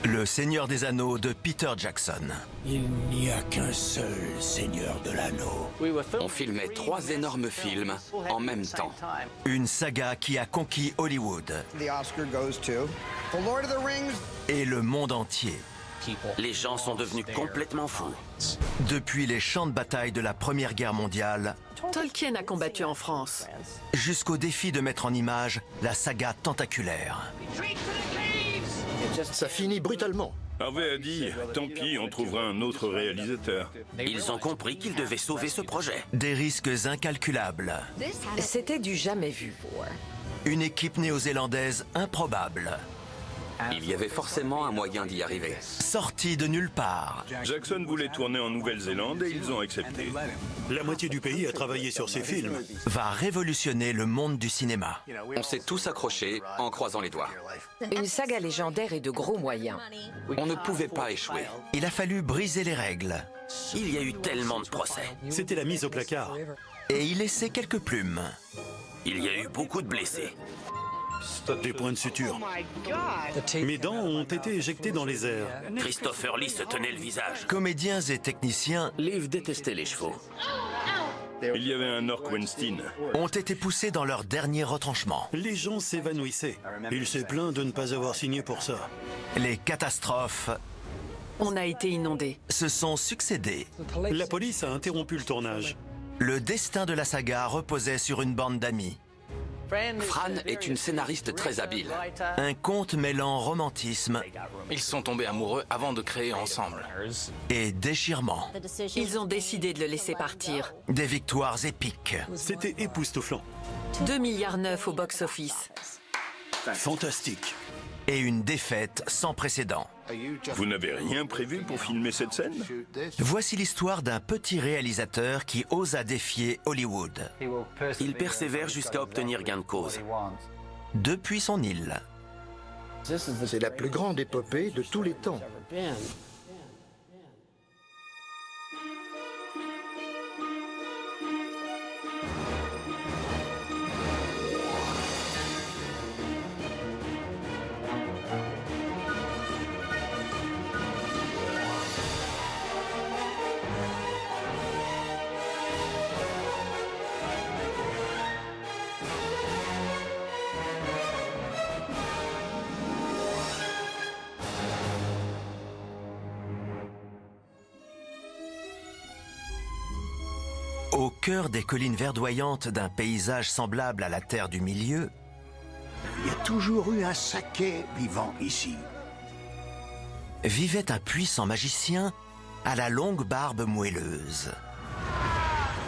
Le Seigneur des Anneaux de Peter Jackson. Il n'y a qu'un seul Seigneur de l'Anneau. On filmait 3 énormes films en même temps. Une saga qui a conquis Hollywood The Oscar goes to The Lord of the Rings. et le monde entier. Les gens sont devenus complètement fous. Depuis les champs de bataille de la Première Guerre mondiale Tolkien a combattu en France. jusqu'au défi de mettre en image la saga tentaculaire. Ça finit brutalement. Harvey a dit, tant pis, on trouvera un autre réalisateur. Ils ont compris qu'ils devaient sauver ce projet. Des risques incalculables. C'était du jamais vu. Une équipe néo-zélandaise improbable. Il y avait forcément un moyen d'y arriver. Sortie de nulle part. Jackson voulait tourner en Nouvelle-Zélande et ils ont accepté. La moitié du pays a travaillé sur ces films. Va révolutionner le monde du cinéma. On s'est tous accrochés en croisant les doigts. Une saga légendaire et de gros moyens. On ne pouvait pas échouer. Il a fallu briser les règles Il y a eu tellement de procès. C'était la mise au placard. et y laisser quelques plumes. Il y a eu beaucoup de blessés. Des points de suture. Mes dents ont été éjectées dans les airs. Christopher Lee se tenait le visage. Comédiens et techniciens Liv détestait les chevaux. Il y avait un Orc Weinstein. ont été poussés dans leur dernier retranchement. Les gens s'évanouissaient. Il s'est plaint de ne pas avoir signé pour ça. Les catastrophes On a été inondés. se sont succédées. La police a interrompu le tournage. Le destin de la saga reposait sur une bande d'amis. Fran est une scénariste très habile. Un conte mêlant romantisme Ils sont tombés amoureux avant de créer ensemble. et déchirement. Ils ont décidé de le laisser partir. Des victoires épiques. C'était époustouflant. 2,9 milliards au box-office. Fantastique. Et une défaite sans précédent. Vous n'avez rien prévu pour filmer cette scène? Voici l'histoire d'un petit réalisateur qui osa défier Hollywood. Il persévère jusqu'à obtenir gain de cause. Depuis son île. C'est la plus grande épopée de tous les temps. Au cœur des collines verdoyantes d'un paysage semblable à la Terre du Milieu, Il y a toujours eu un saké vivant ici. vivait un puissant magicien à la longue barbe moelleuse.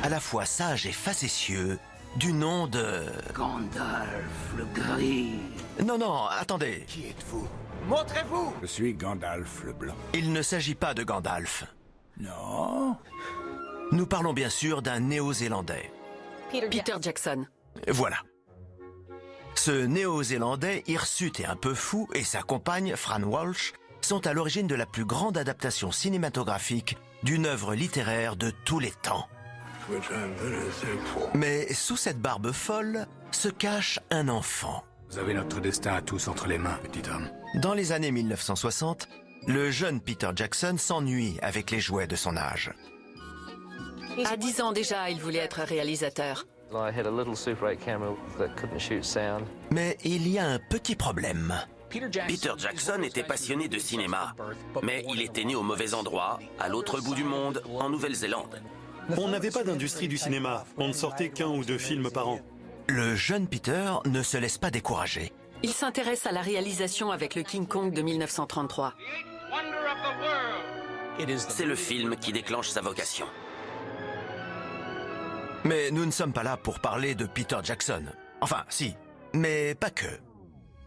À la fois sage et facétieux, du nom de... Gandalf le Gris. Non, attendez. Qui êtes-vous? Montrez-vous. Je suis Gandalf le Blanc. Il ne s'agit pas de Gandalf. Non. Nous parlons bien sûr d'un Néo-Zélandais. Peter Jackson. Voilà. Ce Néo-Zélandais hirsute et un peu fou et sa compagne, Fran Walsh, sont à l'origine de la plus grande adaptation cinématographique d'une œuvre littéraire de tous les temps. Mais sous cette barbe folle se cache un enfant. Vous avez notre destin à tous entre les mains, petit homme. Dans les années 1960, le jeune Peter Jackson s'ennuie avec les jouets de son âge. À 10 ans déjà, il voulait être réalisateur. Mais il y a un petit problème. Peter Jackson était passionné de cinéma, mais il était né au mauvais endroit, à l'autre bout du monde, en Nouvelle-Zélande. On n'avait pas d'industrie du cinéma. On ne sortait qu'1 ou 2 films par an. Le jeune Peter ne se laisse pas décourager. Il s'intéresse à la réalisation avec le King Kong de 1933. C'est le film qui déclenche sa vocation. Mais nous ne sommes pas là pour parler de Peter Jackson. Enfin, si, mais pas que.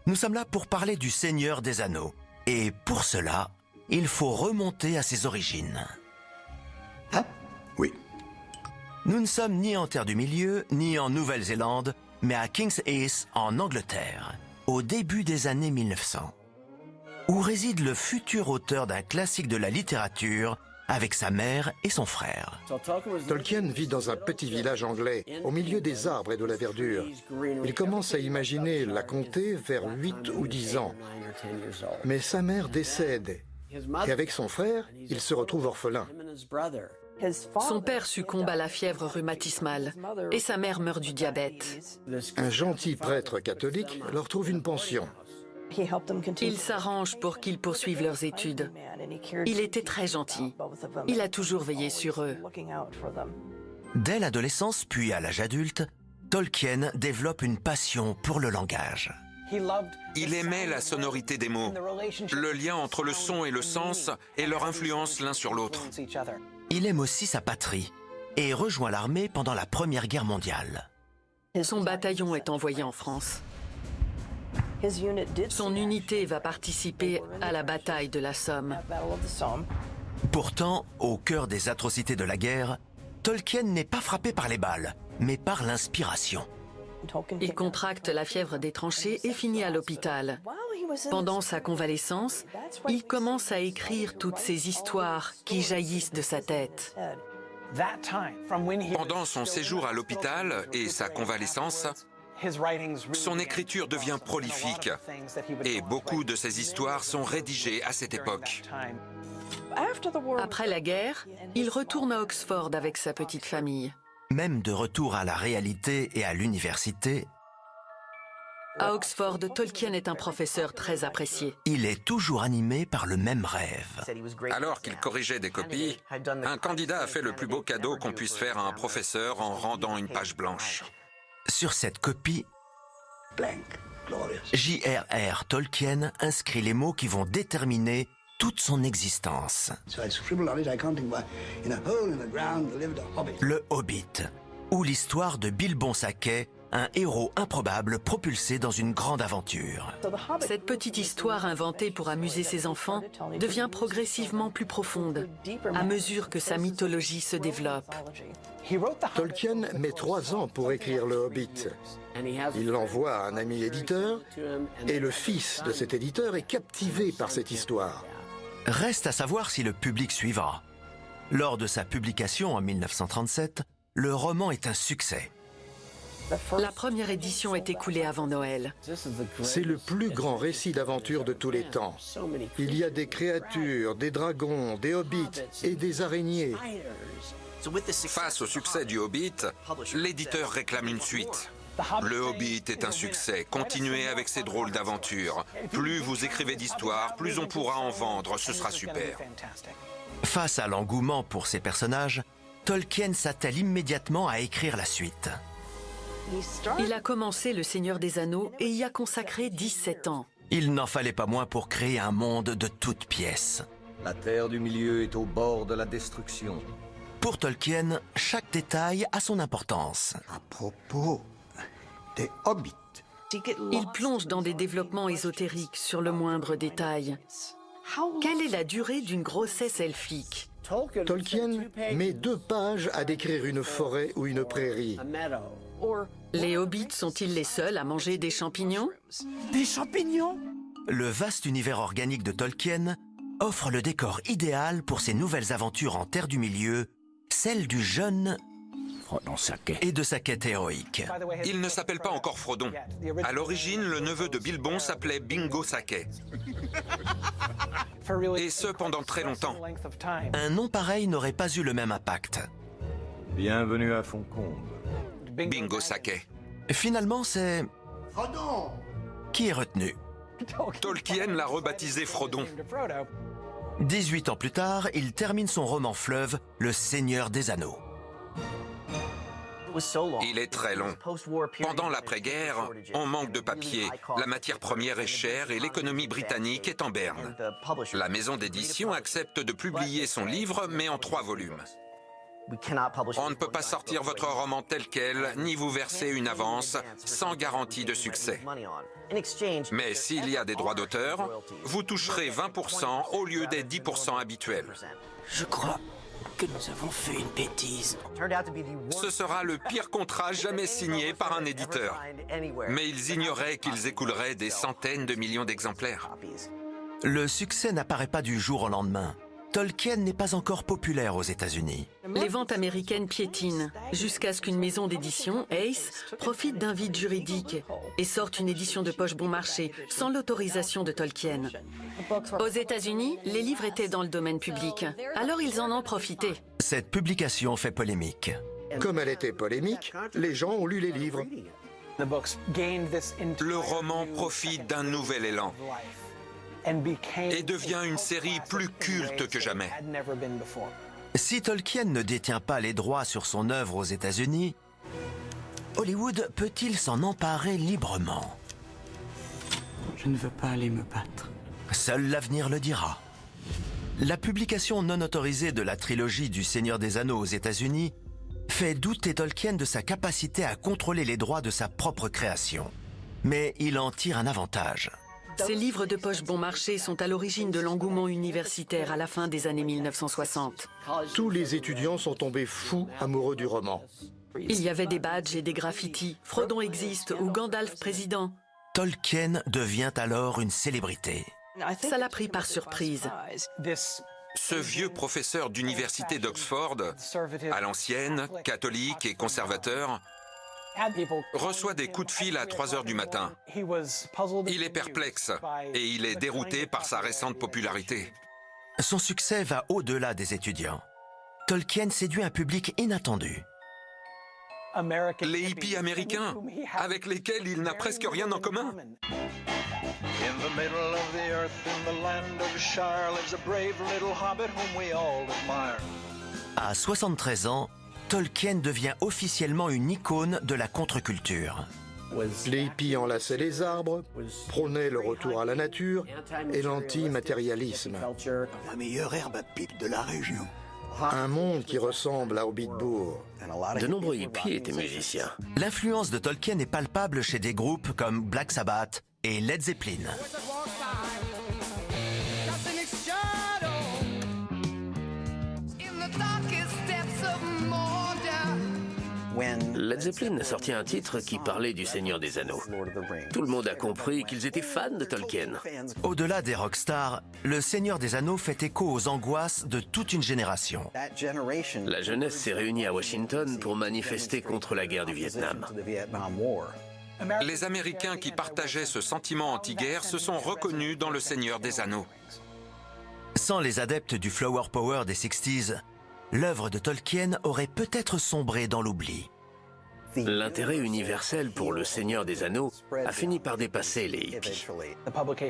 Nous sommes là pour parler du Seigneur des Anneaux. Et pour cela, il faut remonter à ses origines. Oui. Nous ne sommes ni en Terre du Milieu, ni en Nouvelle-Zélande, mais à King's Heath, en Angleterre, au début des années 1900, où réside le futur auteur d'un classique de la littérature avec sa mère et son frère. Tolkien vit dans un petit village anglais, au milieu des arbres et de la verdure. Il commence à imaginer la conter vers 8 ou 10 ans. Mais sa mère décède, et avec son frère, il se retrouve orphelin. Son père succombe à la fièvre rhumatismale et sa mère meurt du diabète. Un gentil prêtre catholique leur trouve une pension. Il s'arrange pour qu'ils poursuivent leurs études. Il était très gentil. Il a toujours veillé sur eux. Dès l'adolescence puis à l'âge adulte, Tolkien développe une passion pour le langage. Il aimait la sonorité des mots, le lien entre le son et le sens et leur influence l'un sur l'autre. Il aime aussi sa patrie et rejoint l'armée pendant la Première Guerre mondiale. Son bataillon est envoyé en France. Son unité va participer à la bataille de la Somme. Pourtant, au cœur des atrocités de la guerre, Tolkien n'est pas frappé par les balles, mais par l'inspiration. Il contracte la fièvre des tranchées et finit à l'hôpital. Pendant sa convalescence, il commence à écrire toutes ces histoires qui jaillissent de sa tête. Pendant son séjour à l'hôpital et sa convalescence, son écriture devient prolifique et beaucoup de ses histoires sont rédigées à cette époque. Après la guerre, il retourne à Oxford avec sa petite famille. Même de retour à la réalité et à l'université, à Oxford, Tolkien est un professeur très apprécié. Il est toujours animé par le même rêve. Alors qu'il corrigeait des copies, un candidat a fait le plus beau cadeau qu'on puisse faire à un professeur en rendant une page blanche. Sur cette copie, J.R.R. Tolkien inscrit les mots qui vont déterminer toute son existence. Le Hobbit, ou l'histoire de Bilbon Saquet, un héros improbable propulsé dans une grande aventure. Cette petite histoire inventée pour amuser ses enfants devient progressivement plus profonde à mesure que sa mythologie se développe. Tolkien met 3 ans pour écrire le Hobbit. Il l'envoie à un ami éditeur et le fils de cet éditeur est captivé par cette histoire. Reste à savoir si le public suivra. Lors de sa publication en 1937, le roman est un succès. La première édition est écoulée avant Noël. C'est le plus grand récit d'aventure de tous les temps. Il y a des créatures, des dragons, des hobbits et des araignées. Face au succès du Hobbit, l'éditeur réclame une suite. Le Hobbit est un succès. Continuez avec ces drôles d'aventures. Plus vous écrivez d'histoires, plus on pourra en vendre. Ce sera super. Face à l'engouement pour ces personnages, Tolkien s'attelle immédiatement à écrire la suite. Il a commencé Le Seigneur des Anneaux et y a consacré 17 ans. Il n'en fallait pas moins pour créer un monde de toutes pièces. La Terre du Milieu est au bord de la destruction. Pour Tolkien, chaque détail a son importance. À propos des hobbits. Il plonge dans des développements ésotériques sur le moindre détail. Quelle est la durée d'une grossesse elfique? Tolkien met 2 pages à décrire une forêt ou une prairie. Les hobbits sont-ils les seuls à manger des champignons? Des champignons? Le vaste univers organique de Tolkien offre le décor idéal pour ses nouvelles aventures en Terre du Milieu, celle du jeune Frodon Saquet. Et de sa quête héroïque. Il ne s'appelle pas encore Frodon. À l'origine, le neveu de Bilbon s'appelait Bingo Saquet. Et ce, pendant très longtemps. Un nom pareil n'aurait pas eu le même impact. Bienvenue à Foncombe. Bingo Saquet. Finalement, c'est... Frodon! Qui est retenu? Tolkien l'a rebaptisé Frodon. 18 ans plus tard, il termine son roman fleuve, Le Seigneur des Anneaux. Il est très long. Pendant l'après-guerre, on manque de papier, la matière première est chère et l'économie britannique est en berne. La maison d'édition accepte de publier son livre, mais en 3 volumes. On ne peut pas sortir votre roman tel quel, ni vous verser une avance, sans garantie de succès. Mais s'il y a des droits d'auteur, vous toucherez 20% au lieu des 10% habituels. Je crois que nous avons fait une bêtise. Ce sera le pire contrat jamais signé par un éditeur. Mais ils ignoraient qu'ils écouleraient des centaines de millions d'exemplaires. Le succès n'apparaît pas du jour au lendemain. Tolkien n'est pas encore populaire aux États-Unis. Les ventes américaines piétinent, jusqu'à ce qu'une maison d'édition, Ace, profite d'un vide juridique et sorte une édition de poche bon marché, sans l'autorisation de Tolkien. Aux États-Unis, les livres étaient dans le domaine public, alors ils en ont profité. Cette publication fait polémique. Comme elle était polémique, les gens ont lu les livres. Le roman profite d'un nouvel élan et devient une série plus culte que jamais. Si Tolkien ne détient pas les droits sur son œuvre aux États-Unis, Hollywood peut-il s'en emparer librement? Je ne veux pas aller me battre. Seul l'avenir le dira. La publication non autorisée de la trilogie du Seigneur des Anneaux aux États-Unis fait douter Tolkien de sa capacité à contrôler les droits de sa propre création. Mais il en tire un avantage. Ces livres de poche bon marché sont à l'origine de l'engouement universitaire à la fin des années 1960. Tous les étudiants sont tombés fous amoureux du roman. Il y avait des badges et des graffitis. Frodon existe ou Gandalf président. Tolkien devient alors une célébrité. Ça l'a pris par surprise. Ce vieux professeur d'université d'Oxford, à l'ancienne, catholique et conservateur, reçoit des coups de fil à 3 heures du matin. Il est perplexe et il est dérouté par sa récente popularité. Son succès va au-delà des étudiants. Tolkien séduit un public inattendu. Les hippies américains, avec lesquels il n'a presque rien en commun. À 73 ans, Tolkien devient officiellement une icône de la contre-culture. Les hippies enlaçaient les arbres, prônaient le retour à la nature et l'anti-matérialisme. La meilleure herbe à pipe de la région. Un monde qui ressemble à Hobbitbourg. De nombreux hippies étaient musiciens. L'influence de Tolkien est palpable chez des groupes comme Black Sabbath et Led Zeppelin. Led Zeppelin a sorti un titre qui parlait du Seigneur des Anneaux. Tout le monde a compris qu'ils étaient fans de Tolkien. Au-delà des rockstars, le Seigneur des Anneaux fait écho aux angoisses de toute une génération. La jeunesse s'est réunie à Washington pour manifester contre la guerre du Vietnam. Les Américains qui partageaient ce sentiment anti-guerre se sont reconnus dans le Seigneur des Anneaux. Sans les adeptes du Flower Power des 60s, l'œuvre de Tolkien aurait peut-être sombré dans l'oubli. L'intérêt universel pour le Seigneur des Anneaux a fini par dépasser les hippies.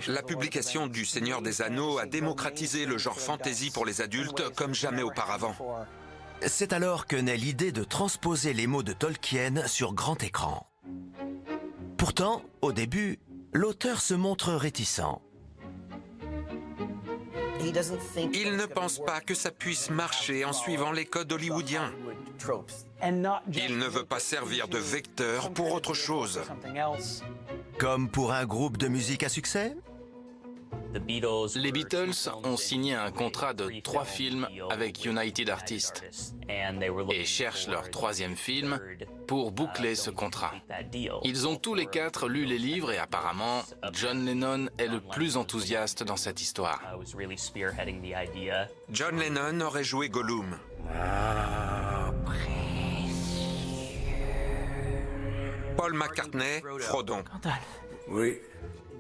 La publication du Seigneur des Anneaux a démocratisé le genre fantasy pour les adultes comme jamais auparavant. C'est alors que naît l'idée de transposer les mots de Tolkien sur grand écran. Pourtant, au début, l'auteur se montre réticent. Il ne pense pas que ça puisse marcher en suivant les codes hollywoodiens. Il ne veut pas servir de vecteur pour autre chose. Comme pour un groupe de musique à succès? Les Beatles ont signé un contrat de 3 films avec United Artists et cherchent leur 3e film pour boucler ce contrat. Ils ont tous les 4 lu les livres et apparemment, John Lennon est le plus enthousiaste dans cette histoire. John Lennon aurait joué Gollum. Paul McCartney, Frodon. Oui.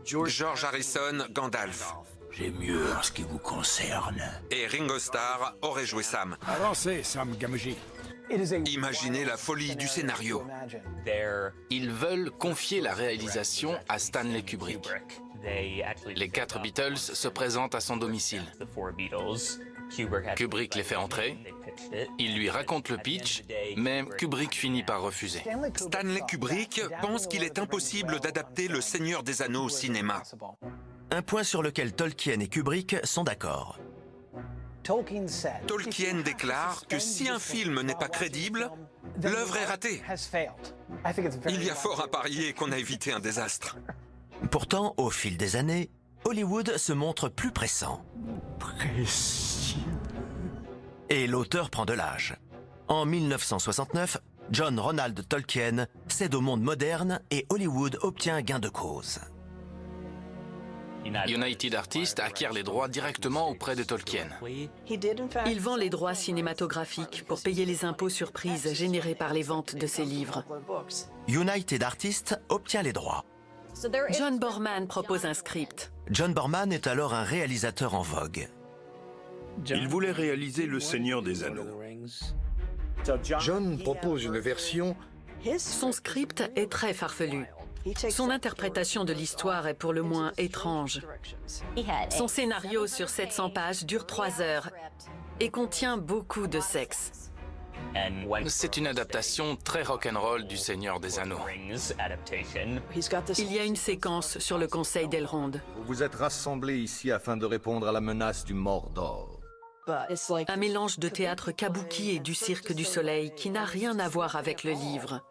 George Harrison, Gandalf. J'ai mieux en ce qui vous concerne. Et Ringo Starr aurait joué Sam. Avancez, Sam Gamgee. Imaginez la folie du scénario. Ils veulent confier la réalisation à Stanley Kubrick. Les 4 Beatles se présentent à son domicile. Kubrick les fait entrer, il lui raconte le pitch, mais Kubrick finit par refuser. Stanley Kubrick pense qu'il est impossible d'adapter Le Seigneur des Anneaux au cinéma. Un point sur lequel Tolkien et Kubrick sont d'accord. Tolkien déclare que si un film n'est pas crédible, l'œuvre est ratée. Il y a fort à parier qu'on a évité un désastre. Pourtant, au fil des années, Hollywood se montre plus pressant. Et l'auteur prend de l'âge. En 1969, John Ronald Tolkien cède au monde moderne et Hollywood obtient gain de cause. United Artists acquiert les droits directement auprès de Tolkien. Il vend les droits cinématographiques pour payer les impôts surprises générés par les ventes de ses livres. United Artists obtient les droits. John Borman propose un script. John Borman est alors un réalisateur en vogue. Il voulait réaliser Le Seigneur des Anneaux. John propose une version. Son script est très farfelu. Son interprétation de l'histoire est pour le moins étrange. Son scénario sur 700 pages dure 3 heures et contient beaucoup de sexe. C'est une adaptation très rock'n'roll du Seigneur des Anneaux. Il y a une séquence sur le Conseil d'Elrond. Vous vous êtes rassemblés ici afin de répondre à la menace du Mordor. Un mélange de théâtre kabuki et du Cirque du Soleil qui n'a rien à voir avec le livre.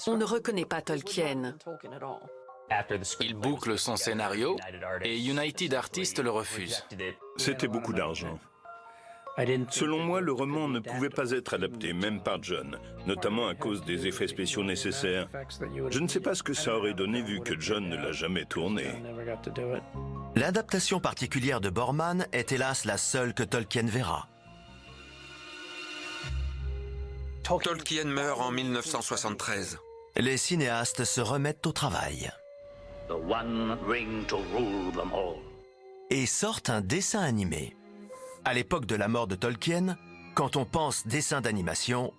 On ne reconnaît pas Tolkien. Il boucle son scénario et United Artists le refuse. C'était beaucoup d'argent. Selon moi, le roman ne pouvait pas être adapté, même par John, notamment à cause des effets spéciaux nécessaires. Je ne sais pas ce que ça aurait donné vu que John ne l'a jamais tourné. L'adaptation particulière de Borman est hélas la seule que Tolkien verra. Tolkien meurt en 1973. Les cinéastes se remettent au travail. Et sortent un dessin animé. À l'époque de la mort de Tolkien, quand on pense dessin d'animation,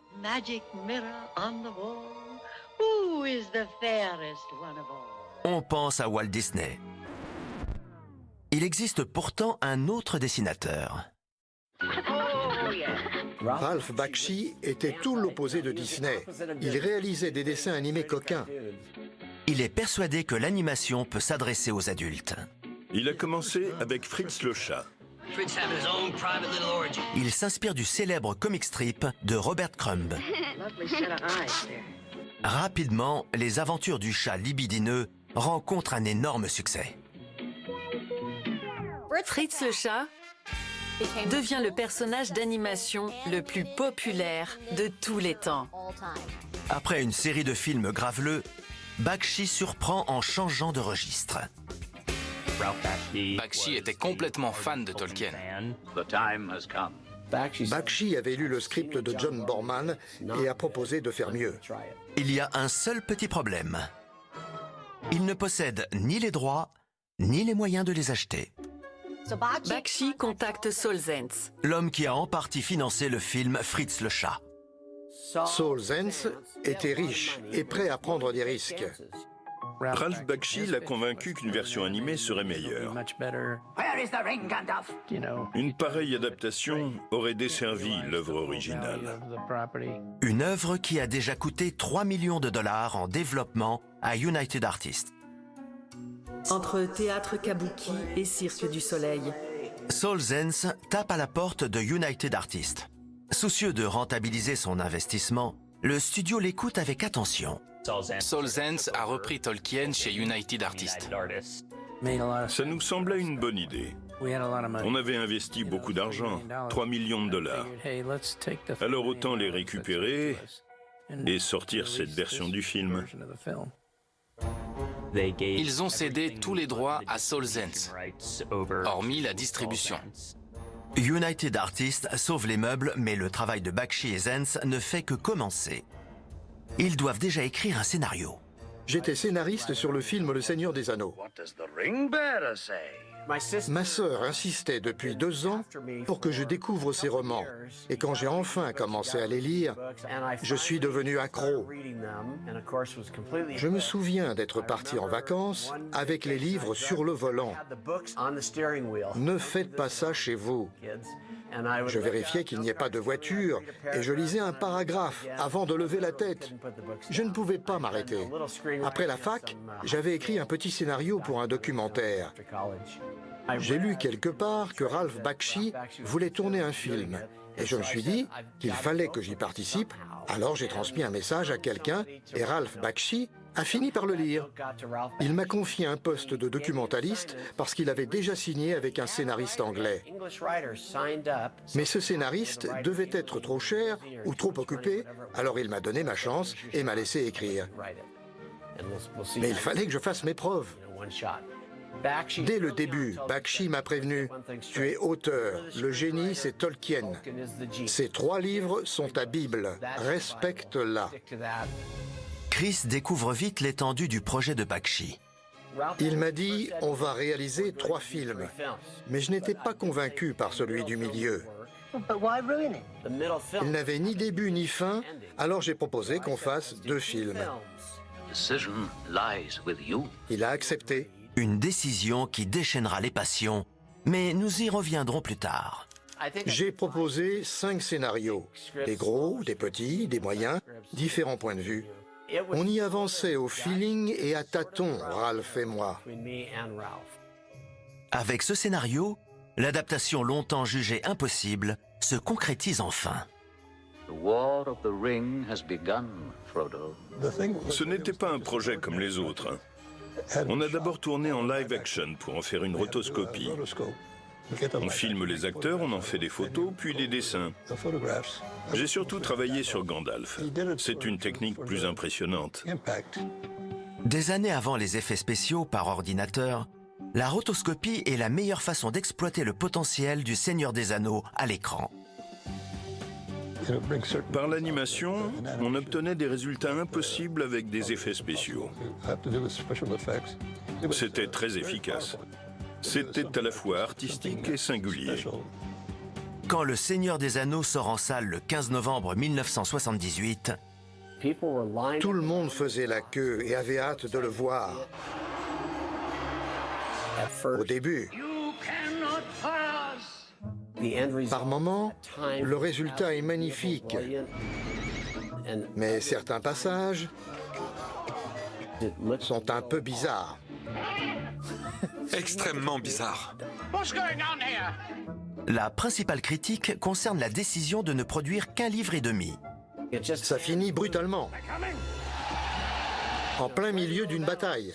on pense à Walt Disney. Il existe pourtant un autre dessinateur. Ralph Bakshi était tout l'opposé de Disney. Il réalisait des dessins animés coquins. Il est persuadé que l'animation peut s'adresser aux adultes. Il a commencé avec Fritz le chat. Il s'inspire du célèbre comic strip de Robert Crumb. Rapidement, les aventures du chat libidineux rencontrent un énorme succès. Fritz le chat devient le personnage d'animation le plus populaire de tous les temps. Après une série de films graveleux, Bakshi surprend en changeant de registre. Bakshi était complètement fan de Tolkien. Bakshi avait lu le script de John Borman et a proposé de faire mieux. Il y a un seul petit problème. Il ne possède ni les droits, ni les moyens de les acheter. Bakshi contacte Saul Zaentz, l'homme qui a en partie financé le film Fritz le chat. Saul Zaentz était riche et prêt à prendre des risques. Ralph Bakshi l'a convaincu qu'une version animée serait meilleure. Une pareille adaptation aurait desservi l'œuvre originale. Une œuvre qui a déjà coûté 3 millions de dollars en développement à United Artists. Entre théâtre kabuki et Cirque du Soleil, Saul Zaentz tape à la porte de United Artists. Soucieux de rentabiliser son investissement, le studio l'écoute avec attention. Saul Zaentz a repris Tolkien chez United Artists. Ça nous semblait une bonne idée. On avait investi beaucoup d'argent, 3 millions de dollars. Alors autant les récupérer et sortir cette version du film. Ils ont cédé tous les droits à Saul Zaentz, hormis la distribution. United Artists sauve les meubles, mais le travail de Bakshi et Zaentz ne fait que commencer. Ils doivent déjà écrire un scénario. J'étais scénariste sur le film Le Seigneur des Anneaux. Ma sœur insistait depuis 2 ans pour que je découvre ces romans. Et quand j'ai enfin commencé à les lire, je suis devenu accro. Je me souviens d'être parti en vacances avec les livres sur le volant. Ne faites pas ça chez vous. Je vérifiais qu'il n'y ait pas de voiture et je lisais un paragraphe avant de lever la tête. Je ne pouvais pas m'arrêter. Après la fac, j'avais écrit un petit scénario pour un documentaire. J'ai lu quelque part que Ralph Bakshi voulait tourner un film. Et je me suis dit qu'il fallait que j'y participe. Alors j'ai transmis un message à quelqu'un et Ralph Bakshi a fini par le lire. Il m'a confié un poste de documentaliste parce qu'il avait déjà signé avec un scénariste anglais. Mais ce scénariste devait être trop cher ou trop occupé, alors il m'a donné ma chance et m'a laissé écrire. Mais il fallait que je fasse mes preuves. Dès le début, Bakshi m'a prévenu, tu es auteur, le génie c'est Tolkien. Ces 3 livres sont ta Bible, respecte-la. Chris découvre vite l'étendue du projet de Bakshi. Il m'a dit, on va réaliser 3 films. Mais je n'étais pas convaincu par celui du milieu. Il n'avait ni début ni fin, alors j'ai proposé qu'on fasse 2 films. Il a accepté. Une décision qui déchaînera les passions, mais nous y reviendrons plus tard. J'ai proposé 5 scénarios, des gros, des petits, des moyens, différents points de vue. On y avançait au feeling et à tâtons, Ralph et moi. Avec ce scénario, l'adaptation longtemps jugée impossible se concrétise enfin. Ce n'était pas un projet comme les autres. On a d'abord tourné en live action pour en faire une rotoscopie. On filme les acteurs, on en fait des photos, puis des dessins. J'ai surtout travaillé sur Gandalf. C'est une technique plus impressionnante. Des années avant les effets spéciaux par ordinateur, la rotoscopie est la meilleure façon d'exploiter le potentiel du Seigneur des Anneaux à l'écran. Par l'animation, on obtenait des résultats impossibles avec des effets spéciaux. C'était très efficace. C'était à la fois artistique et singulier. Quand Le Seigneur des Anneaux sort en salle le 15 novembre 1978, tout le monde faisait la queue et avait hâte de le voir. Au début. Par moments, le résultat est magnifique. Mais certains passages sont un peu bizarres. Extrêmement bizarre. La principale critique concerne la décision de ne produire qu'un livre et demi. Ça finit brutalement. En plein milieu d'une bataille.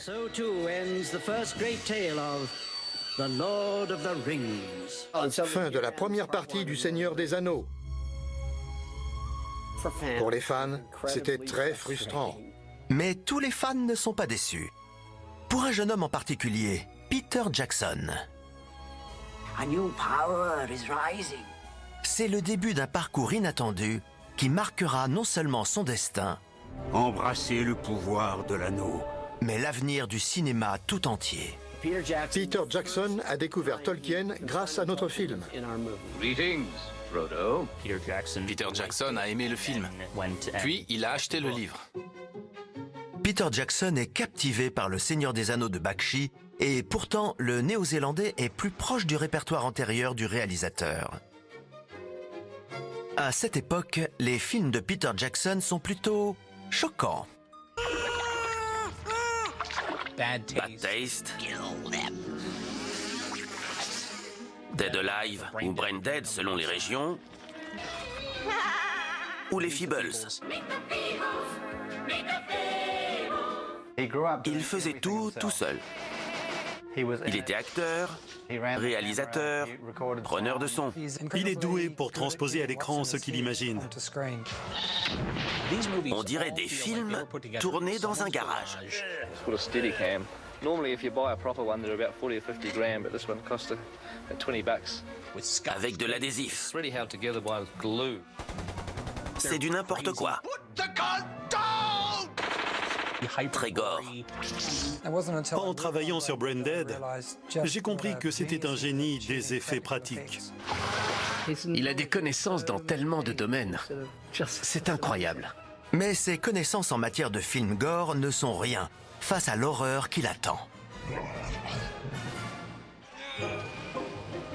Fin de la première partie du Seigneur des Anneaux. Pour les fans, c'était très frustrant. Mais tous les fans ne sont pas déçus. Pour un jeune homme en particulier, Peter Jackson. C'est le début d'un parcours inattendu qui marquera non seulement son destin, embrasser le pouvoir de l'anneau, mais l'avenir du cinéma tout entier. Peter Jackson a découvert Tolkien grâce à notre film. Peter Jackson a aimé le film, puis il a acheté le livre. Peter Jackson est captivé par Le Seigneur des Anneaux de Bakshi et pourtant le Néo-Zélandais est plus proche du répertoire antérieur du réalisateur. À cette époque, les films de Peter Jackson sont plutôt choquants. Bad Taste, Dead Alive ou Brain Dead selon les régions, ou les Feebles. Il faisait tout seul. Il était acteur, réalisateur, preneur de son. Il est doué pour transposer à l'écran ce qu'il imagine. On dirait des films tournés dans un garage. Avec de l'adhésif. C'est du n'importe quoi. Très gore. En travaillant sur Brain Dead, j'ai compris que c'était un génie des effets pratiques. Il a des connaissances dans tellement de domaines. C'est incroyable. Mais ses connaissances en matière de film gore ne sont rien face à l'horreur qui l'attend.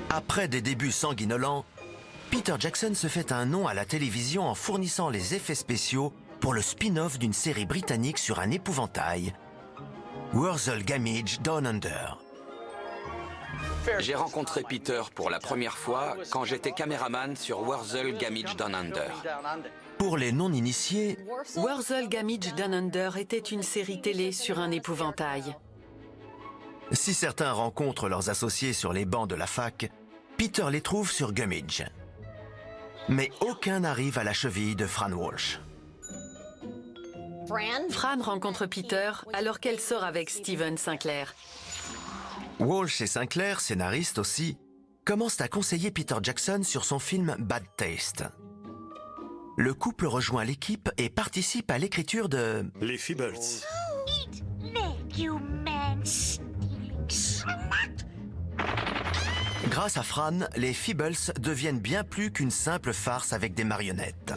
Après des débuts sanguinolents, Peter Jackson se fait un nom à la télévision en fournissant les effets spéciaux pour le spin-off d'une série britannique sur un épouvantail, Wurzel Gummidge Down Under. J'ai rencontré Peter pour la première fois quand j'étais caméraman sur Wurzel Gummidge Down Under. Pour les non-initiés, Wurzel Gummidge Down Under était une série télé sur un épouvantail. Si certains rencontrent leurs associés sur les bancs de la fac, Peter les trouve sur Gummidge. Mais aucun n'arrive à la cheville de Fran Walsh. Fran rencontre Peter alors qu'elle sort avec Steven Sinclair. Walsh et Sinclair, scénaristes aussi, commencent à conseiller Peter Jackson sur son film Bad Taste. Le couple rejoint l'équipe et participe à l'écriture de... Les Feebles. Grâce à Fran, les Feebles deviennent bien plus qu'une simple farce avec des marionnettes.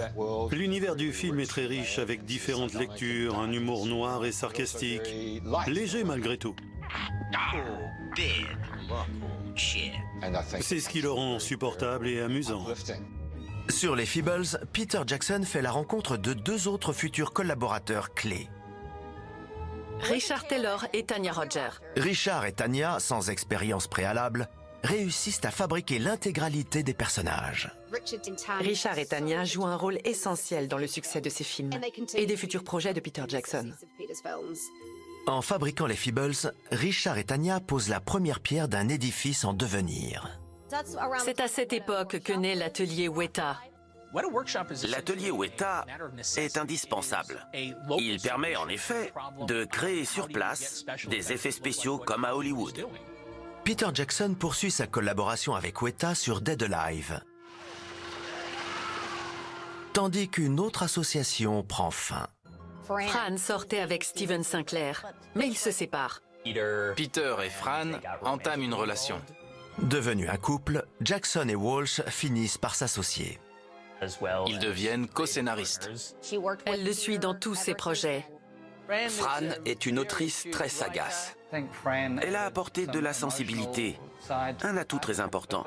L'univers du film est très riche avec différentes lectures, un humour noir et sarcastique, léger malgré tout. C'est ce qui le rend supportable et amusant. Sur les Feebles, Peter Jackson fait la rencontre de deux autres futurs collaborateurs clés. Richard Taylor et Tanya Roger. Richard et Tanya, sans expérience préalable, réussissent à fabriquer l'intégralité des personnages. Richard et Tanya jouent un rôle essentiel dans le succès de ces films et des futurs projets de Peter Jackson. En fabriquant les Feebles, Richard et Tanya posent la première pierre d'un édifice en devenir. C'est à cette époque que naît l'atelier Weta. L'atelier Weta est indispensable. Il permet en effet de créer sur place des effets spéciaux comme à Hollywood. Peter Jackson poursuit sa collaboration avec Weta sur Dead Alive, tandis qu'une autre association prend fin. Fran sortait avec Steven Sinclair, mais ils se séparent. Peter et Fran entament une relation. Devenus un couple, Jackson et Walsh finissent par s'associer. Ils deviennent co-scénaristes. Elle le suit dans tous ses projets. Fran est une autrice très sagace. Elle a apporté de la sensibilité, un atout très important.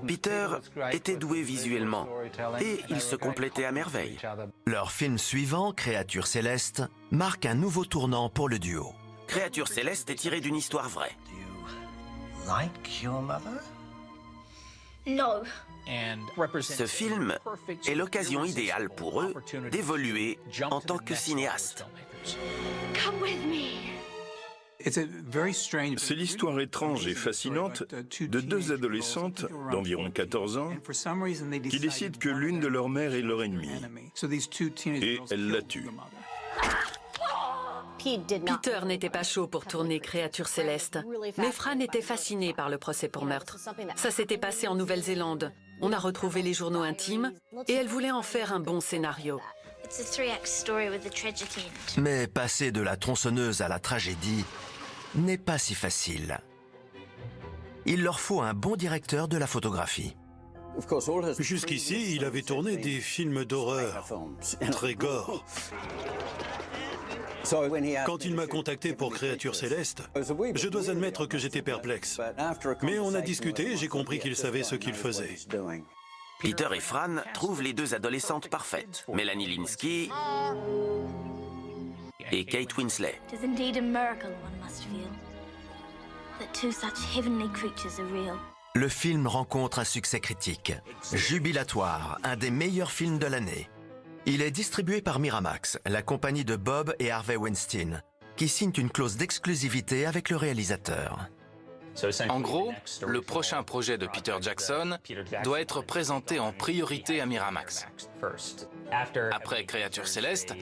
Peter était doué visuellement et ils se complétaient à merveille. Leur film suivant, Créature céleste, marque un nouveau tournant pour le duo. Créature céleste est tirée d'une histoire vraie. No. Ce film est l'occasion idéale pour eux d'évoluer en tant que cinéastes. Come with me. C'est l'histoire étrange et fascinante de deux adolescentes d'environ 14 ans qui décident que l'une de leurs mères est leur ennemie et elles la tuent. Peter n'était pas chaud pour tourner Créature céleste, mais Fran était fascinée par le procès pour meurtre. Ça s'était passé en Nouvelle-Zélande. On a retrouvé les journaux intimes et elle voulait en faire un bon scénario. Mais passer de la tronçonneuse à la tragédie n'est pas si facile. Il leur faut un bon directeur de la photographie. Jusqu'ici, il avait tourné des films d'horreur, très gore. Quand il m'a contacté pour Créature céleste, je dois admettre que j'étais perplexe. Mais on a discuté et j'ai compris qu'il savait ce qu'il faisait. Peter et Fran trouvent les deux adolescentes parfaites, Melanie Lynskey et Kate Winslet. It is indeed a miracle one must feel that two such heavenly creatures are real. Le film rencontre un succès critique, jubilatoire, un des meilleurs films de l'année. Il est distribué par Miramax, la compagnie de Bob et Harvey Weinstein, qui signent une clause d'exclusivité avec le réalisateur. En gros, le prochain projet de Peter Jackson doit être présenté en priorité à Miramax. Après Créature céleste,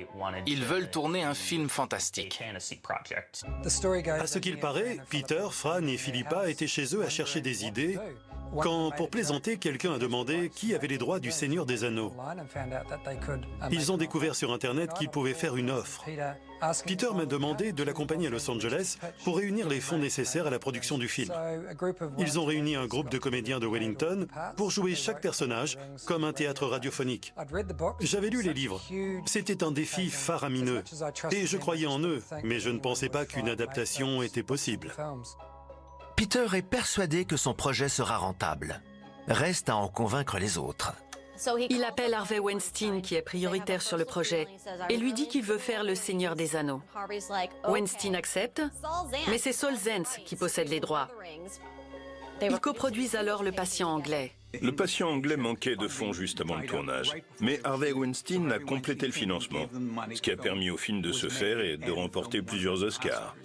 ils veulent tourner un film fantastique. À ce qu'il paraît, Peter, Fran et Philippa étaient chez eux à chercher des idées quand, pour plaisanter, quelqu'un a demandé qui avait les droits du Seigneur des Anneaux. Ils ont découvert sur Internet qu'ils pouvaient faire une offre. Peter m'a demandé de l'accompagner à Los Angeles pour réunir les fonds nécessaires à la production du film. Ils ont réuni un groupe de comédiens de Wellington pour jouer chaque personnage comme un théâtre radiophonique. J'avais lu les livres. C'était un défi faramineux. Et je croyais en eux, mais je ne pensais pas qu'une adaptation était possible. Peter est persuadé que son projet sera rentable. Reste à en convaincre les autres. Il appelle Harvey Weinstein, qui est prioritaire sur le projet, et lui dit qu'il veut faire Le Seigneur des Anneaux. Weinstein accepte, mais c'est Saul Zaentz qui possède les droits. Ils coproduisent alors Le Patient anglais. Le Patient anglais manquait de fonds juste avant le tournage, mais Harvey Weinstein a complété le financement, ce qui a permis au film de se faire et de remporter plusieurs Oscars.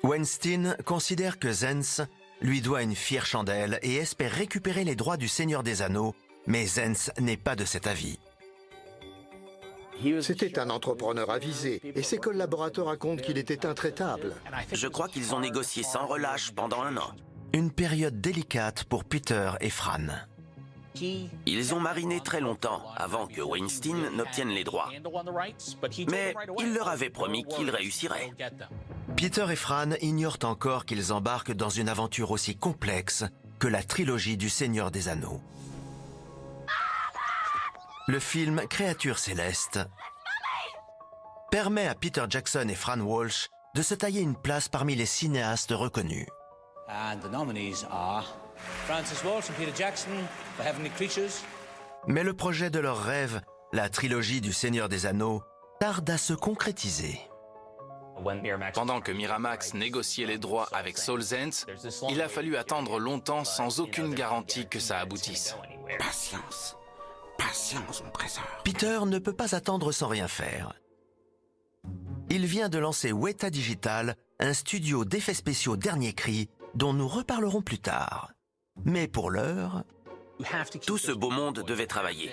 Weinstein considère que Zaentz lui doit une fière chandelle et espère récupérer les droits du Seigneur des Anneaux, mais Zaentz n'est pas de cet avis. C'était un entrepreneur avisé, et ses collaborateurs racontent qu'il était intraitable. Je crois qu'ils ont négocié sans relâche pendant 1 an. Une période délicate pour Peter et Fran. Ils ont mariné très longtemps avant que Weinstein n'obtienne les droits. Mais il leur avait promis qu'il réussirait. Peter et Fran ignorent encore qu'ils embarquent dans une aventure aussi complexe que la trilogie du Seigneur des Anneaux. Le film Créatures célestes permet à Peter Jackson et Fran Walsh de se tailler une place parmi les cinéastes reconnus. And the nominees are Francis Walsh and Peter Jackson for Heavenly Creatures. Mais le projet de leur rêve, la trilogie du Seigneur des Anneaux, tarde à se concrétiser. Pendant que Miramax négociait les droits avec Saul's il a fallu attendre longtemps sans aucune garantie que ça aboutisse. Patience. Patience, mon trésor. Peter ne peut pas attendre sans rien faire. Il vient de lancer Weta Digital, un studio d'effets spéciaux dernier cri, dont nous reparlerons plus tard. Mais pour l'heure... Tout ce beau monde devait travailler.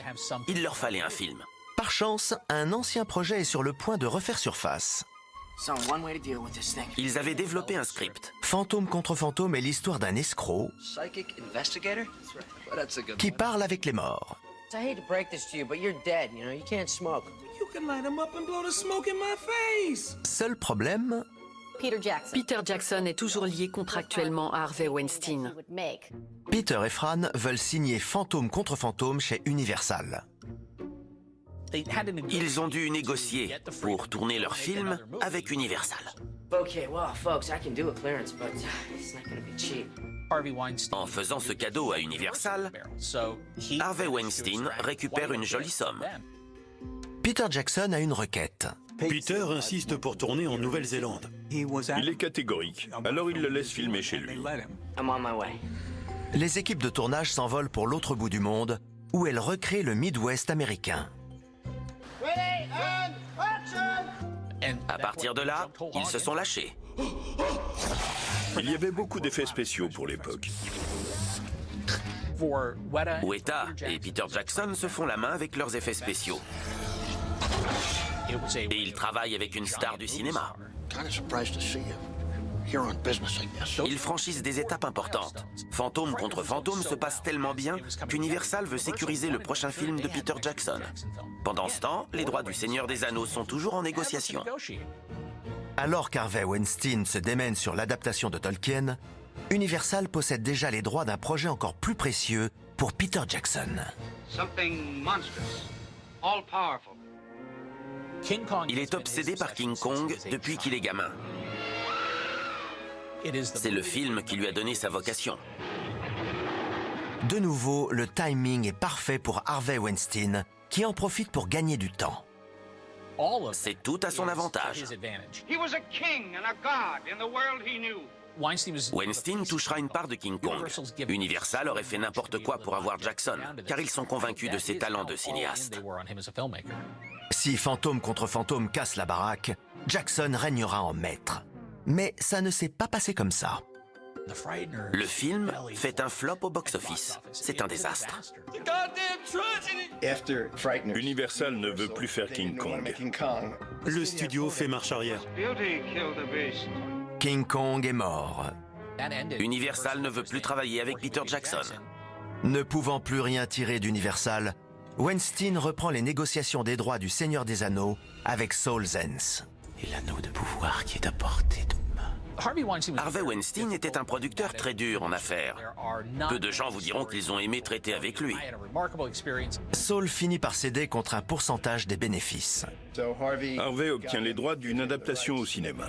Il leur fallait un film. Par chance, un ancien projet est sur le point de refaire surface. Ils avaient développé un script. Fantôme contre fantôme est l'histoire d'un escroc qui parle avec les morts. I hate to break this to you, but you're dead, you know, you can't smoke. You can light him up and blow the smoke in my face. Seul problème... Peter Jackson est toujours lié contractuellement à Harvey Weinstein. Peter et Fran veulent signer Fantôme contre fantôme chez Universal. Ils ont dû négocier pour tourner leur film avec Universal. Okay, well, folks, I can do a clearance, but it's not gonna be cheap. En faisant ce cadeau à Universal, Harvey Weinstein récupère une jolie somme. Peter Jackson a une requête. Peter insiste pour tourner en Nouvelle-Zélande. Il est catégorique, alors il le laisse filmer chez lui. I'm on my way. Les équipes de tournage s'envolent pour l'autre bout du monde, où elles recréent le Midwest américain. À partir de là, ils se sont lâchés. Il y avait beaucoup d'effets spéciaux pour l'époque. Weta et Peter Jackson se font la main avec leurs effets spéciaux. Et ils travaillent avec une star du cinéma. Ils franchissent des étapes importantes. Fantôme contre fantôme se passe tellement bien qu'Universal veut sécuriser le prochain film de Peter Jackson. Pendant ce temps, les droits du Seigneur des Anneaux sont toujours en négociation. Alors qu'Harvey Weinstein se démène sur l'adaptation de Tolkien, Universal possède déjà les droits d'un projet encore plus précieux pour Peter Jackson. Il est obsédé par King Kong depuis qu'il est gamin. C'est le film qui lui a donné sa vocation. De nouveau, le timing est parfait pour Harvey Weinstein, qui en profite pour gagner du temps. C'est tout à son avantage. Weinstein touchera une part de King Kong. Universal aurait fait n'importe quoi pour avoir Jackson, car ils sont convaincus de ses talents de cinéaste. Si Fantôme contre Fantôme casse la baraque, Jackson régnera en maître. Mais ça ne s'est pas passé comme ça. Le film fait un flop au box-office. C'est un désastre. Universal ne veut plus faire King Kong. Le studio fait marche arrière. King Kong est mort. Universal ne veut plus travailler avec Peter Jackson. Ne pouvant plus rien tirer d'Universal, Weinstein reprend les négociations des droits du Seigneur des Anneaux avec Saul's Ends. Et l'anneau de pouvoir qui est à portée de main. Harvey Weinstein était un producteur très dur en affaires. Peu de gens vous diront qu'ils ont aimé traiter avec lui. Saul finit par céder contre un pourcentage des bénéfices. Harvey obtient les droits d'une adaptation au cinéma.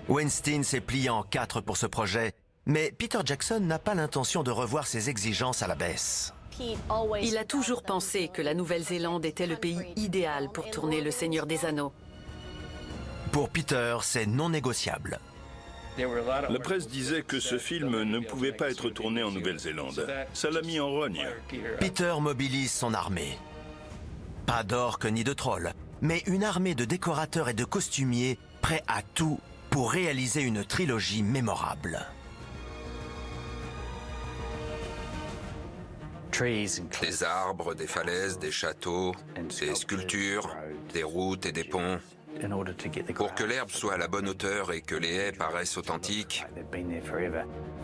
Weinstein s'est plié en 4 pour ce projet, mais Peter Jackson n'a pas l'intention de revoir ses exigences à la baisse. Il a toujours pensé que la Nouvelle-Zélande était le pays idéal pour tourner Le Seigneur des Anneaux. Pour Peter, c'est non négociable. La presse disait que ce film ne pouvait pas être tourné en Nouvelle-Zélande. Ça l'a mis en rogne. Peter mobilise son armée. Pas d'orques ni de trolls, mais une armée de décorateurs et de costumiers prêts à tout pour réaliser une trilogie mémorable. Des arbres, des falaises, des châteaux, des sculptures, des routes et des ponts. Pour que l'herbe soit à la bonne hauteur et que les haies paraissent authentiques,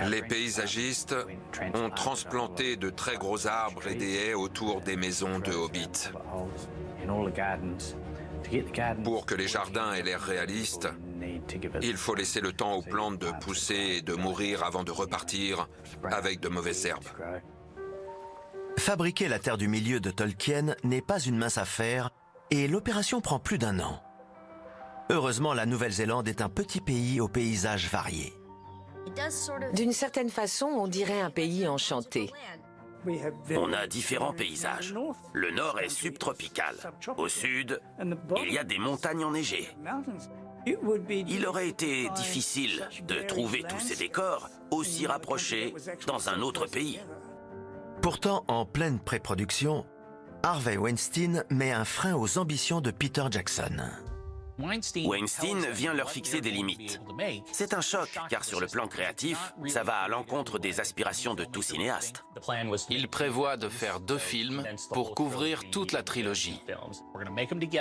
les paysagistes ont transplanté de très gros arbres et des haies autour des maisons de Hobbit. Pour que les jardins aient l'air réalistes, il faut laisser le temps aux plantes de pousser et de mourir avant de repartir avec de mauvaises herbes. Fabriquer la Terre du Milieu de Tolkien n'est pas une mince affaire et l'opération prend plus d'1 an. Heureusement, la Nouvelle-Zélande est un petit pays aux paysages variés. D'une certaine façon, on dirait un pays enchanté. On a différents paysages. Le nord est subtropical. Au sud, il y a des montagnes enneigées. Il aurait été difficile de trouver tous ces décors aussi rapprochés dans un autre pays. Pourtant, en pleine pré-production, Harvey Weinstein met un frein aux ambitions de Peter Jackson. Weinstein vient leur fixer des limites. C'est un choc, car sur le plan créatif, ça va à l'encontre des aspirations de tout cinéaste. Il prévoit de faire 2 films pour couvrir toute la trilogie.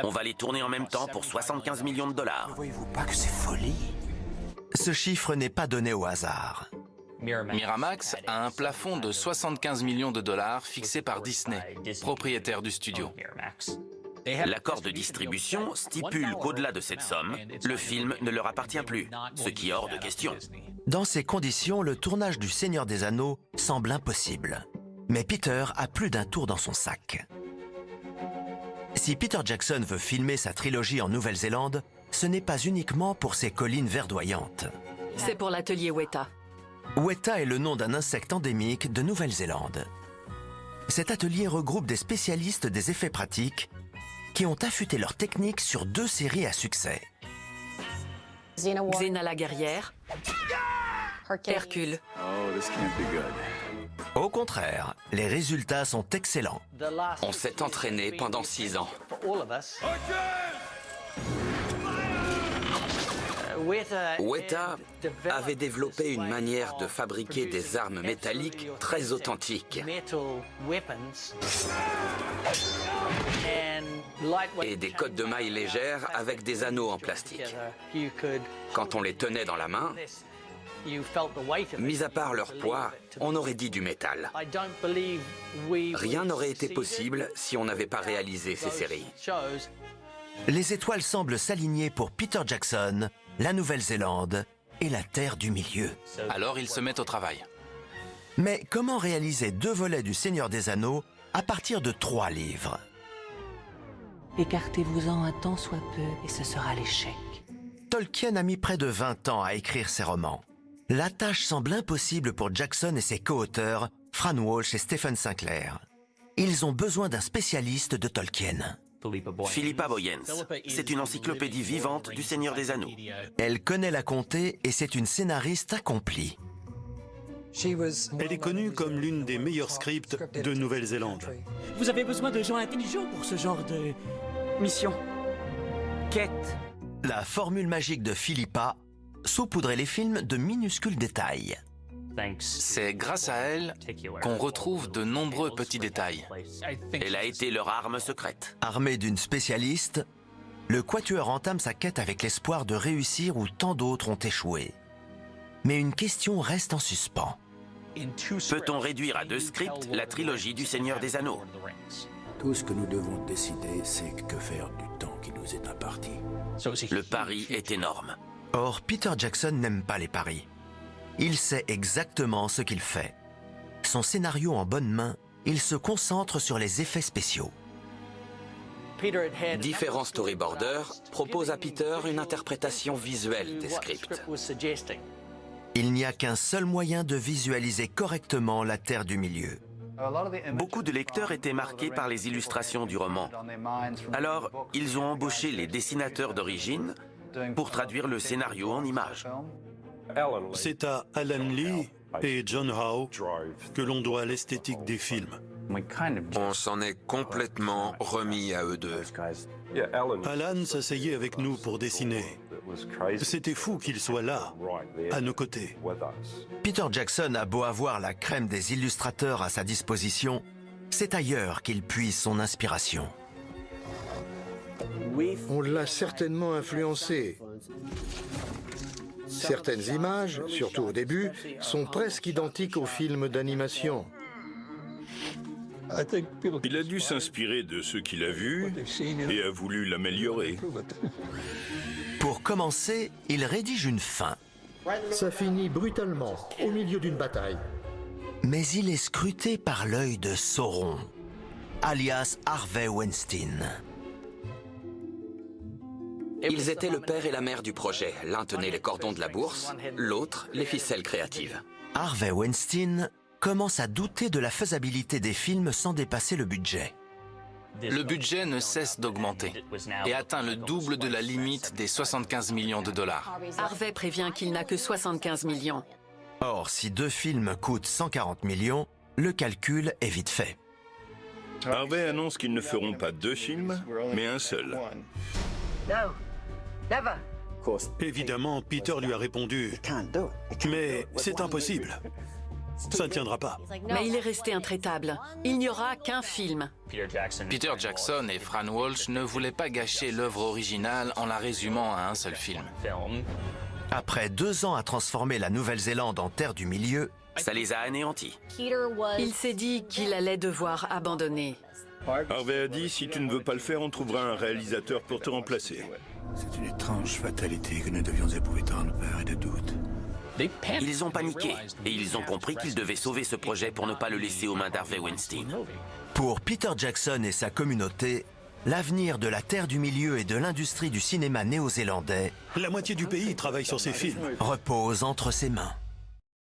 On va les tourner en même temps pour 75 millions de dollars. Ne voyez-vous pas que c'est folie? Ce chiffre n'est pas donné au hasard. Miramax a un plafond de 75 millions de dollars fixé par Disney, propriétaire du studio. L'accord de distribution stipule qu'au-delà de cette somme, le film ne leur appartient plus, ce qui est hors de question. Dans ces conditions, le tournage du Seigneur des Anneaux semble impossible. Mais Peter a plus d'un tour dans son sac. Si Peter Jackson veut filmer sa trilogie en Nouvelle-Zélande, ce n'est pas uniquement pour ses collines verdoyantes. C'est pour l'atelier Weta. Weta est le nom d'un insecte endémique de Nouvelle-Zélande. Cet atelier regroupe des spécialistes des effets pratiques qui ont affûté leur technique sur 2 séries à succès. Xena la guerrière, Hercule. Au contraire, les résultats sont excellents. On s'est entraîné pendant 6 ans. Weta avait développé une manière de fabriquer des armes métalliques très authentiques et des cottes de mailles légères avec des anneaux en plastique. Quand on les tenait dans la main, mis à part leur poids, on aurait dit du métal. Rien n'aurait été possible si on n'avait pas réalisé ces séries. Les étoiles semblent s'aligner pour Peter Jackson, la Nouvelle-Zélande et la Terre du Milieu. Alors ils se mettent au travail. Mais comment réaliser 2 volets du Seigneur des Anneaux à partir de 3 livres? Écartez-vous-en un tant soit peu et ce sera l'échec. Tolkien a mis près de 20 ans à écrire ses romans. La tâche semble impossible pour Jackson et ses co-auteurs, Fran Walsh et Stephen Sinclair. Ils ont besoin d'un spécialiste de Tolkien. Philippa Boyens, c'est une encyclopédie vivante du Seigneur des Anneaux. Elle connaît la comté et c'est une scénariste accomplie. Elle est connue comme l'une des meilleures scripts de Nouvelle-Zélande. Vous avez besoin de gens intelligents pour ce genre de mission. Quête. La formule magique de Philippa, saupoudrer les films de minuscules détails. C'est grâce à elle qu'on retrouve de nombreux petits détails. Elle a été leur arme secrète. Armé d'une spécialiste, le quatuor entame sa quête avec l'espoir de réussir où tant d'autres ont échoué. Mais une question reste en suspens. Peut-on réduire à 2 scripts la trilogie du Seigneur des Anneaux? Tout ce que nous devons décider, c'est que faire du temps qui nous est imparti. Le pari est énorme. Or, Peter Jackson n'aime pas les paris. Il sait exactement ce qu'il fait. Son scénario en bonne main, il se concentre sur les effets spéciaux. Différents storyboarders proposent à Peter une interprétation visuelle des scripts. Il n'y a qu'un seul moyen de visualiser correctement la Terre du Milieu. Beaucoup de lecteurs étaient marqués par les illustrations du roman. Alors, ils ont embauché les dessinateurs d'origine pour traduire le scénario en images. C'est à Alan Lee et John Howe que l'on doit l'esthétique des films. On s'en est complètement remis à eux deux. Alan s'asseyait avec nous pour dessiner. C'était fou qu'il soit là, à nos côtés. Peter Jackson a beau avoir la crème des illustrateurs à sa disposition, C'est ailleurs qu'il puise son inspiration. On l'a certainement influencé. Certaines images, surtout au début, sont presque identiques aux films d'animation. Il a dû s'inspirer de ce qu'il a vu et a voulu l'améliorer. Pour commencer, il rédige une fin. Ça finit brutalement, au milieu d'une bataille. Mais il est scruté par l'œil de Sauron, alias Harvey Weinstein. Ils étaient le père et la mère du projet. L'un tenait les cordons de la bourse, l'autre les ficelles créatives. Harvey Weinstein commence à douter de la faisabilité des films sans dépasser le budget. Le budget ne cesse d'augmenter et atteint le double de la limite des 75 millions de dollars. Harvey prévient qu'il n'a que 75 millions. Or, si 2 films coûtent 140 millions, le calcul est vite fait. Harvey annonce qu'ils ne feront pas 2 films, mais un seul. Évidemment, Peter lui a répondu « Mais c'est impossible. Ça ne tiendra pas. » Mais il est resté intraitable. Il n'y aura qu'un film. Peter Jackson et Fran Walsh ne voulaient pas gâcher l'œuvre originale en la résumant à un seul film. Après 2 ans à transformer la Nouvelle-Zélande en terre du milieu, ça les a anéantis. Il s'est dit qu'il allait devoir abandonner. Harvey a dit « Si tu ne veux pas le faire, on trouvera un réalisateur pour te remplacer. » C'est une étrange fatalité que nous devions éprouver tant de peur et de doute. Ils ont paniqué et ils ont compris qu'ils devaient sauver ce projet pour ne pas le laisser aux mains d'Harvey Weinstein. Pour Peter Jackson et sa communauté, l'avenir de la terre du milieu et de l'industrie du cinéma néo-zélandais, la moitié du pays travaille sur ces films, repose entre ses mains.